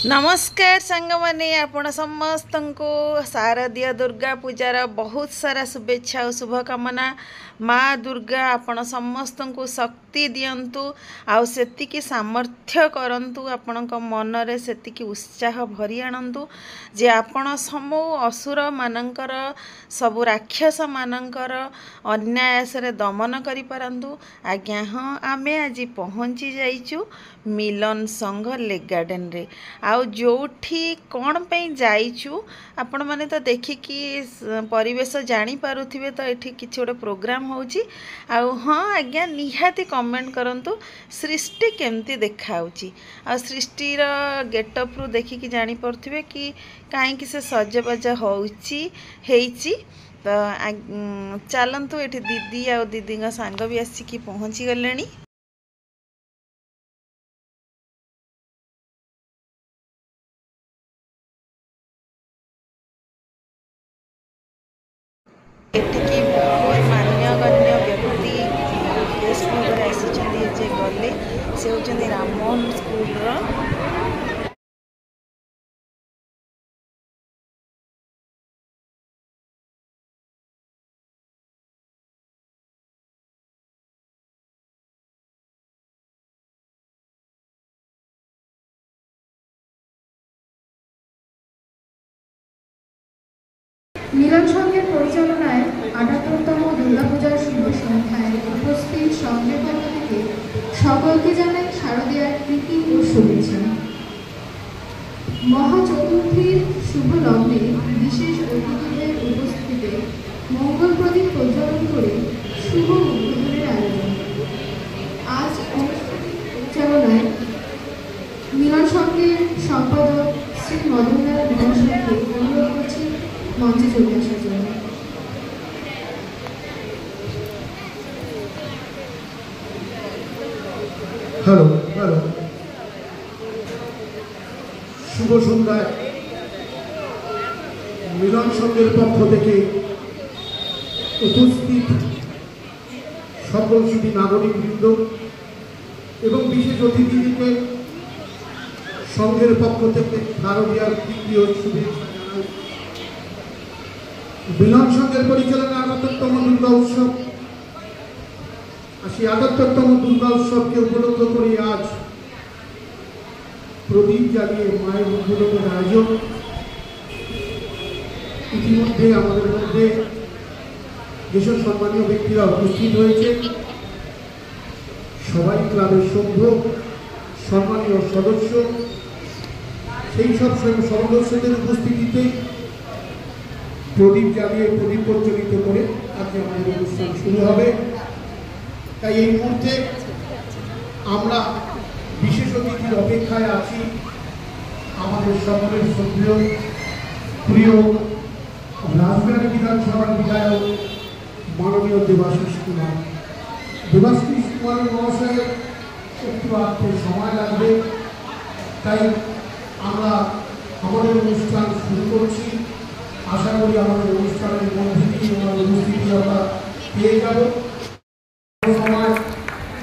नमस्कार सांग माने आपण समस्त को शारदीय दुर्गा पूजार बहुत सारा शुभेच्छा और शुभकामना। माँ दुर्गा आपण समस्त को शक्ति दियंतु आउ सेतिकी सामर्थ्य करंतु आपण मन रे सेतिकी उत्साह भरी आणंतु जे आपण समू असुर मानकर सबु राक्षस मानकर अन्यायस रे दमन करि पारंतु। आज्ञा हाँ आमे आज पहुँची जाइचु मिलन संघ लेक गार्डन रे आउ जोठी कौन पे जाइचु आपण माने तो देखिकी परिवेश जानी पारुथिबे तो एठी किछि गोटे प्रोग्राम होउची। आउ हाँ आज्ञा निहाती कमेंट करंतु सृष्टि केमती देखाउची आ सृष्टिर गेटअप रु देखिकी जानी पारुथिबे कि काहे कि से सजबाज होउची हेइची। तो चलंतु एठी दीदी आ दीदी का सांग भी आसिकी पहुँची गलेनी। एटिकी बहुत मान्यगण्य व्यक्ति गेस्ट भाव आसी गले से होचंदी राममोहन स्कूल मिलन संघेर परिचालनाय ৭৮তম দুর্গাপূজার শুভ সন্ধ্যায় উপস্থিত সংঘের পক্ষ থেকে সকলকে জানাই শারদীয়ার প্রীতি ও শুভেচ্ছা। মহাচতুর্থীর শুভ লগ্নে বিশেষ অতিথিদের উপস্থিতিতে মঙ্গল প্রদীপ প্রজ্বলন করে শুভ উদ্বোধনের আয়োজন। আজ অনুষ্ঠানের পরিচালনায় মিলন সংঘের সম্পাদক শ্রী মদনলাল মহাশয়কে অনুরোধ করছি মঞ্চে চলে আসার জন্য। হ্যালো হ্যালো শুভ সন্ধ্যায় মিলন সংঘের পক্ষ থেকে উপস্থিত সকল সুধী নাগরিকবৃন্দ এবং বিশেষ অতিথিদেরকে সংঘের পক্ষ থেকে শারদীয়ার প্রীতি ও শুভেচ্ছা জানাই। মিলন সংঘের পরিচালনায় ৭৮তম দুর্গা উৎসব সেই ৭৮তম দুর্গা উৎসবকে উপলক্ষ করে আজ প্রদীপ জ্বালিয়ে মায়ের উদ্বোধনের আয়োজন। ইতিমধ্যে আমাদের মধ্যে যেসব সম্মানীয় ব্যক্তিরা উপস্থিত হয়েছে সবাই ক্লাবের সভ্য সম্মানীয় সদস্য, সেই সব সদস্যদের উপস্থিতিতে প্রদীপ জ্বালিয়ে প্রদীপ প্রজ্বলিত করে আজকে আমাদের অনুষ্ঠান শুরু হবে। তাই এই মুহূর্তে আমরা বিশেষ অতিথির অপেক্ষায় আছি। আমাদের সকলের শ্রদ্ধেয় প্রিয় রাজবাড়ী বিধানসভার বিধায়ক মাননীয় দেবাশিস কুমার। দেবাশিস কুমার মহাশয়ের একটু আসতে সময় লাগবে, তাই আমরা আমাদের অনুষ্ঠান শুরু করছি। আশা করি আমাদের অনুষ্ঠানের মধ্যে দিয়ে আমাদের উপস্থিতি আমরা পেয়ে যাব। সময়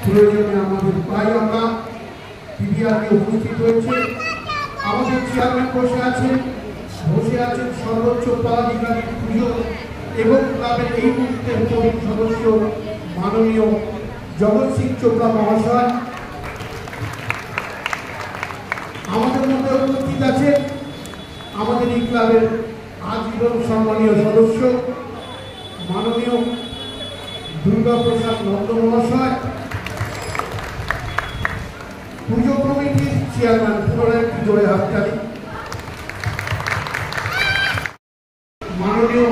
প্রয়োজনে আমাদের প্রায় আমরা পিডিআরকে উপস্থিত হয়েছে। আমাদের চেয়ারম্যান বসে আছেন সর্বোচ্চ পদাধিকারী পুজো এবং ক্লাবের এই মুহূর্তের প্রবীণ সদস্য মাননীয় জগৎ সিং চোপড়া মহাশয়। আমাদের মধ্যে উপস্থিত আছে আমাদের এই ক্লাবের আজীবন সম্মানীয় সদস্য মাননীয় দুর্গা প্রসাদ নন্দ মহাশয়, পুজো কমিটির চেয়ারম্যান পুনরায় একটি জোরে হাততালি, মাননীয়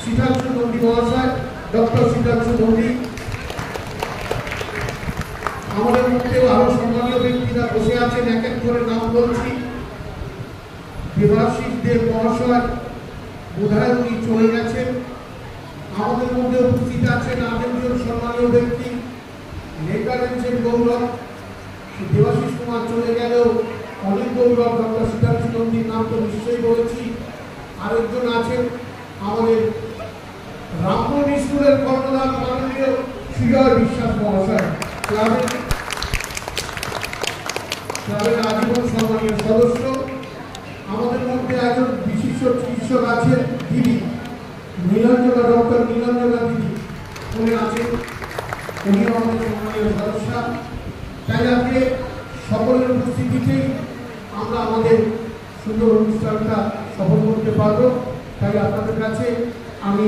শীতাংশু নন্দী মহাশয়, ডক্টর শীতাংশু নন্দী। আমাদের মধ্যেও আরো সম্মানীয় ব্যক্তিরা বসে আছেন, এক এক করে নাম বলছি। দেবাশিস দেব মহাশয় বোধহয় উনি চলে গেছেন। আমাদের মধ্যে উপস্থিত আছেন আরেকজন সম্মানীয় ব্যক্তি নেকারেন্সের গৌরব। দেবাশিস কুমার চলে গেলেও অনেক গৌরব, ডক্টর শীতাংশু নন্দীর নাম তো নিশ্চয়ই বলেছি। আরেকজন আছেন আমাদের রামমোহন স্কুলের কর্ণধার মাননীয় সুজয় বিশ্বাস মহাশয়। ক্লাবের ক্লাবের আজীবন সম্মানীয় সদস্য, আমাদের মধ্যে একজন বিশিষ্ট চিকিৎসক আছেন দিদি নীলাঞ্জনা, ডক্টর নীলাঞ্জনা দিদি, উনি আছেন, উনিও আমাদের সম্মানীয় সদস্য। তাই আজকে সকলের উপস্থিতিতেই আমরা আমাদের সুন্দর অনুষ্ঠানটা সফল করতে পারবো। তাই আপনাদের কাছে আমি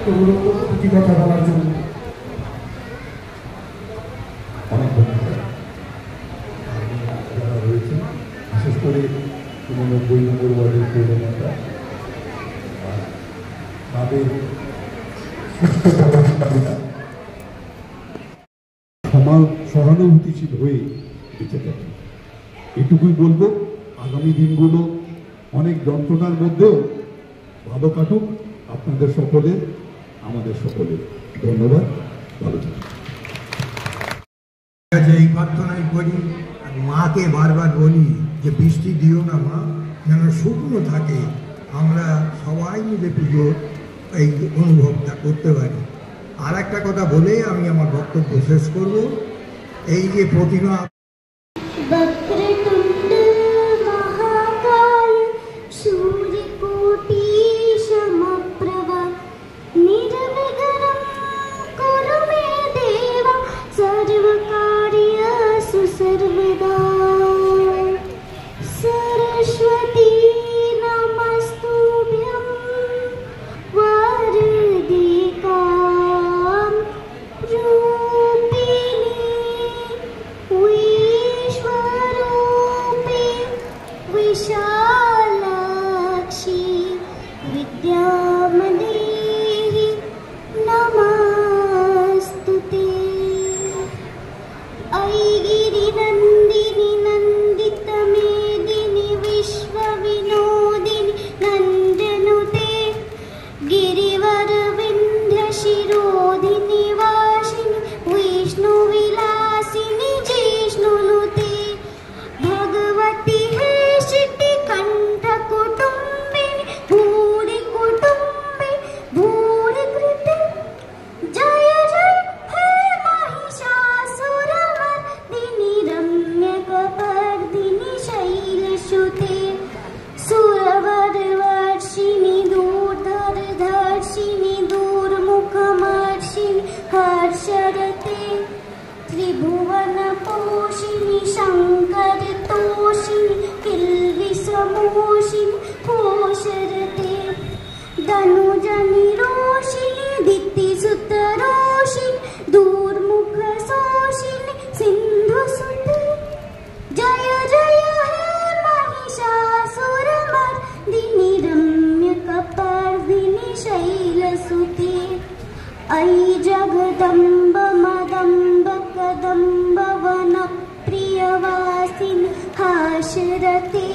অনুরোধ করব দুটি কথা বলার জন্য। অনেক ধন্যবাদ। যারা রয়েছেন বিশেষ করে ৯৯ নম্বর ওয়ার্ডের পৌরমাতা তাদের সহানুভূতিশীল হয়ে বেঁচে থাকে। এটুকুই বলবো, আগামী দিনগুলো অনেক যন্ত্রণার মধ্যেও ভালো কাটুক আপনাদের সকলের, আমাদের সকলের। ধন্যবাদ, ভালো থাকুন। এই প্রার্থনাই করি আর মাকে বারবার বলি যে বৃষ্টি দিও না মা, যেন শুকনো থাকে, আমরা সবাই মিলে পুজোর এই অনুভবটা করতে পারি। আর একটা কথা বলে আমি আমার বক্তব্য শেষ করব। এই যে প্রতিমা वक्रतुण्ड महाकाय सूर्यकोटि समप्रभ निर्विघ्नं कुरु मे देव सर्वकार्येषु सर्वदा। सरस्वती नमस्तुभ्यं वरदिकां रूपिणी विश्वरूपी विशालाक्षी विद्यामदेहि नमस्तुते। ऐगिरिनन्दिनि नन्दितमेदिनि विश्वविनोदिनि नन्दनुते गिरिवरविन्ध्यशिरोधिनि वासिनि विष्णुविलासिनि जिष्णुनुते। भगवती हे शितिकण्ठकुटुम्बिनि भूरि कुटुम्बि भूरि कृते। जय जय हे महिषासुरमर्दिनि रम्यकपर्दिनि शैलसुते। सुरवरवर्षिणि दूर्धरधर्षिणि दूर्मुखमर्षिणि हर्षरते। त्रिभुवनपोषिणि शङ्करतोषिणि किल्बिषमोषिणि घोषरते। धनुजनिरोषिणि दितिसुतरोषिणि दूर्मुखशोषिणि सिन्धुसुते। जय जय हे महिषासुरमर्दिनि रम्यकपर्दिनि शैलसुते। अयि जगदम्ब मदम्ब कदम्ब वनप्रियवासिनि हासरते।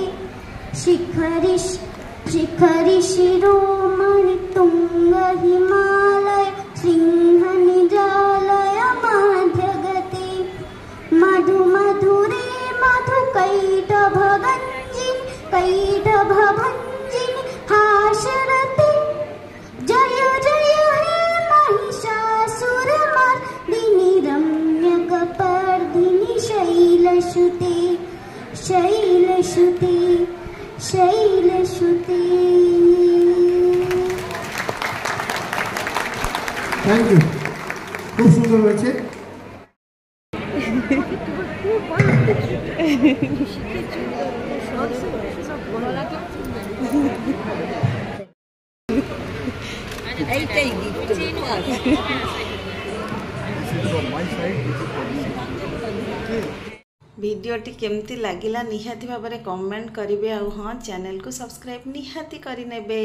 शिखरि शिरोमणि तुङ्ग हिमालय सिंहनिजालय मध्यगते। मधु मधुरे मधु कैटभभञ्जिनि हासरते। जय जय हे महिषासुरमर्दिनि रम्यकपर्दिनि शैलसुते शैलसुते शैलसुते। থ্যাংক ইউ, খুব সুন্দর হয়েছে। এইটাই গিফট। ভিডিওটি কেমতি লাগিলা নিহাতি ভাবে কমেন্ট করিবে। আর हाँ चैनल को सब्सक्राइब निहाती करी नेबे।